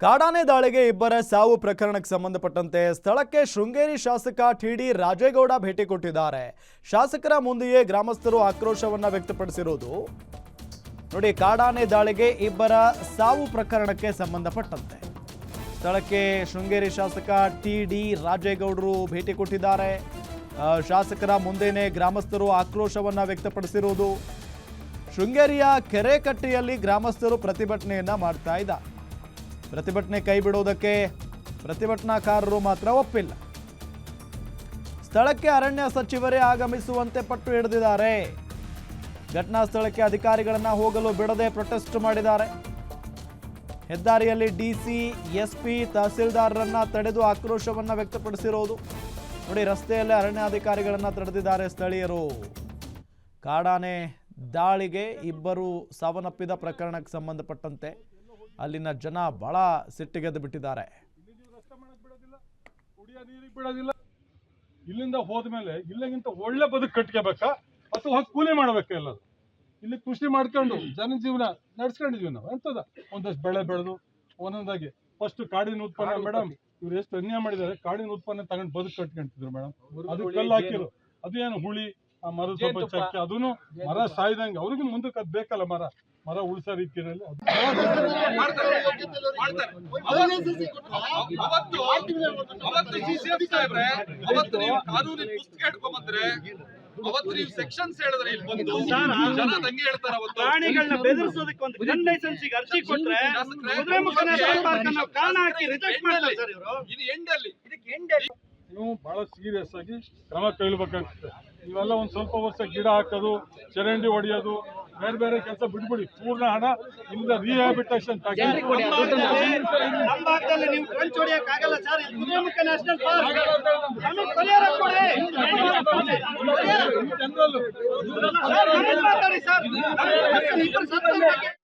ಕಾಡಾನೆ ದಾಳಿಗೆ ಇಬ್ಬರ ಸಾವು ಪ್ರಕರಣಕ್ಕೆ ಸಂಬಂಧಪಟ್ಟಂತೆ ಸ್ಥಳಕ್ಕೆ ಶೃಂಗೇರಿ ಶಾಸಕ ಟಿಡಿ ರಾಜೇಗೌಡ ಭೇಟಿ ಕೊಟ್ಟಿದ್ದಾರೆ. ಶಾಸಕರ ಮುಂದೆಯೇ ಗ್ರಾಮಸ್ಥರು ಆಕ್ರೋಶವನ್ನ ವ್ಯಕ್ತಪಡಿಸಿರುವುದು ನೋಡಿ. ಕಾಡಾನೆ ದಾಳಿಗೆ ಇಬ್ಬರ ಸಾವು ಪ್ರಕರಣಕ್ಕೆ ಸಂಬಂಧಪಟ್ಟಂತೆ ಸ್ಥಳಕ್ಕೆ ಶೃಂಗೇರಿ ಶಾಸಕ ಟಿಡಿ ರಾಜೇಗೌಡರು ಭೇಟಿ ಕೊಟ್ಟಿದ್ದಾರೆ. ಶಾಸಕರ ಮುಂದೆನೇ ಗ್ರಾಮಸ್ಥರು ಆಕ್ರೋಶವನ್ನ ವ್ಯಕ್ತಪಡಿಸಿರುವುದು. ಶೃಂಗೇರಿಯ ಕೆರೆಕಟ್ಟೆಯಲ್ಲಿ ಗ್ರಾಮಸ್ಥರು ಪ್ರತಿಭಟನೆಯನ್ನ ಮಾಡ್ತಾ ಇದ್ದಾರೆ. ಪ್ರತಿಭಟನೆ ಕೈ ಬಿಡುವುದಕ್ಕೆ ಪ್ರತಿಭಟನಾಕಾರರು ಮಾತ್ರ ಒಪ್ಪಿಲ್ಲ. ಸ್ಥಳಕ್ಕೆ ಅರಣ್ಯ ಸಚಿವರೇ ಆಗಮಿಸುವಂತೆ ಪಟ್ಟು ಹಿಡಿದಿದ್ದಾರೆ. ಘಟನಾ ಸ್ಥಳಕ್ಕೆ ಅಧಿಕಾರಿಗಳನ್ನ ಹೋಗಲು ಬಿಡದೆ ಪ್ರೊಟೆಸ್ಟ್ ಮಾಡಿದ್ದಾರೆ. ಹೆದ್ದಾರಿಯಲ್ಲಿ ಡಿಸಿ, ಎಸ್ಪಿ, ತಹಸೀಲ್ದಾರರನ್ನ ತಡೆದು ಆಕ್ರೋಶವನ್ನ ವ್ಯಕ್ತಪಡಿಸಿರೋದು ನೋಡಿ. ರಸ್ತೆಯಲ್ಲೇ ಅರಣ್ಯಾಧಿಕಾರಿಗಳನ್ನ ತಡೆದಿದ್ದಾರೆ ಸ್ಥಳೀಯರು. ಕಾಡಾನೆ ದಾಳಿಗೆ ಇಬ್ಬರು ಸಾವನ್ನಪ್ಪಿದ ಪ್ರಕರಣಕ್ಕೆ ಸಂಬಂಧಪಟ್ಟಂತೆ ಅಲ್ಲಿನ ಜನ ಬಹಳ ಸಿಟ್ಟಿಗೆದ್ದು ಬಿಟ್ಟಿದ್ದಾರೆ. ಇಲ್ಲಿಂದ ಹೋದ್ಮೇಲೆ ಇಲ್ಲಿಗಿಂತ ಒಳ್ಳೆ ಬದುಕು ಕಟ್ಕೋಬೇಕಾ ಅಥವಾ ಹೋಗಿ ಕೂಲಿ ಮಾಡ್ಬೇಕಾ? ಎಲ್ಲದು ಇಲ್ಲಿ ಕೃಷಿ ಮಾಡ್ಕೊಂಡು ಜನಜೀವನ ನಡ್ಸ್ಕೊಂಡಿದೀವಿ ನಾವು. ಎಂತದ ಒಂದಷ್ಟು ಬೆಳೆ ಬೆಳೆದು ಒಂದೊಂದಾಗಿ ಫಸ್ಟ್ ಕಾಡಿನ ಉತ್ಪನ್ನ ಮೇಡಮ್ ಇವ್ರು ಎಷ್ಟು ಅನ್ಯಾಯ ಮಾಡಿದ್ದಾರೆ. ಕಾಡಿನ ಉತ್ಪನ್ನ ತಗೊಂಡು ಬದುಕು ಕಟ್ಕೊಂತಿದ್ರು ಮೇಡಮ್. ಅದು ಕಲ್ಲು ಹಾಕಿರು, ಅದು ಏನು ಹುಳಿ, ಆ ಮರದ ಸ್ವಲ್ಪ ಚಕ್ಕೆ, ಅದನ್ನು ಮರ ಸಾಯ್ದಂಗೆ ಅವ್ರಿಗೂ ಮುಂದಕ್ಕೆ ಅದು ಬೇಕಲ್ಲ. ಮರ ಉಳಿಸೋ ರೀತಿಯಲ್ಲಿ ಸೆಕ್ಷನ್ಸ್ ಹೇಳಿದ್ರೆ ಇಲ್ಲಿ ಬಂದು ಜನ ದಂಗೆ ಹೇಳ್ತಾರೆ. ಪ್ರಾಣಿಗಳನ್ನ ಬೆದರಿಸೋದಕ್ಕೆ ಒಂದು ಗನ್ ಲೈಸೆನ್ಸಿಗೆ ಅರ್ಜಿ ಕೊಟ್ರೆ ಕಾರಣ ಹಾಕಿ ರಿಜೆಕ್ಟ್ ಮಾಡ್ತಾರೆ ಸರ್ ಇವರು. ಇದು ಎಂಡಲ್ಲಿ ಇದಕ್ಕೆ ಎಂಡಲ್ಲಿ ನೀವು ಬಹಳ ಸೀರಿಯಸ್ ಆಗಿ ಕ್ರಮ ಕೈಗೊಳ್ಳಬೇಕಾಗ್ತದೆ. ನೀವೆಲ್ಲ ಒಂದ್ ಸ್ವಲ್ಪ ವರ್ಷ ಗಿಡ ಹಾಕೋದು, ಚರಂಡಿ ಹೊಡೆಯೋದು, ಬೇರೆ ಬೇರೆ ಕೆಲಸ ಬಿಟ್ಬಿಡಿ. ಪೂರ್ಣ ಹಣ ಇಲ್ಲಿಂದ ರಿಹ್ಯಾಬಿಟೇಷನ್ ಜನರಲ್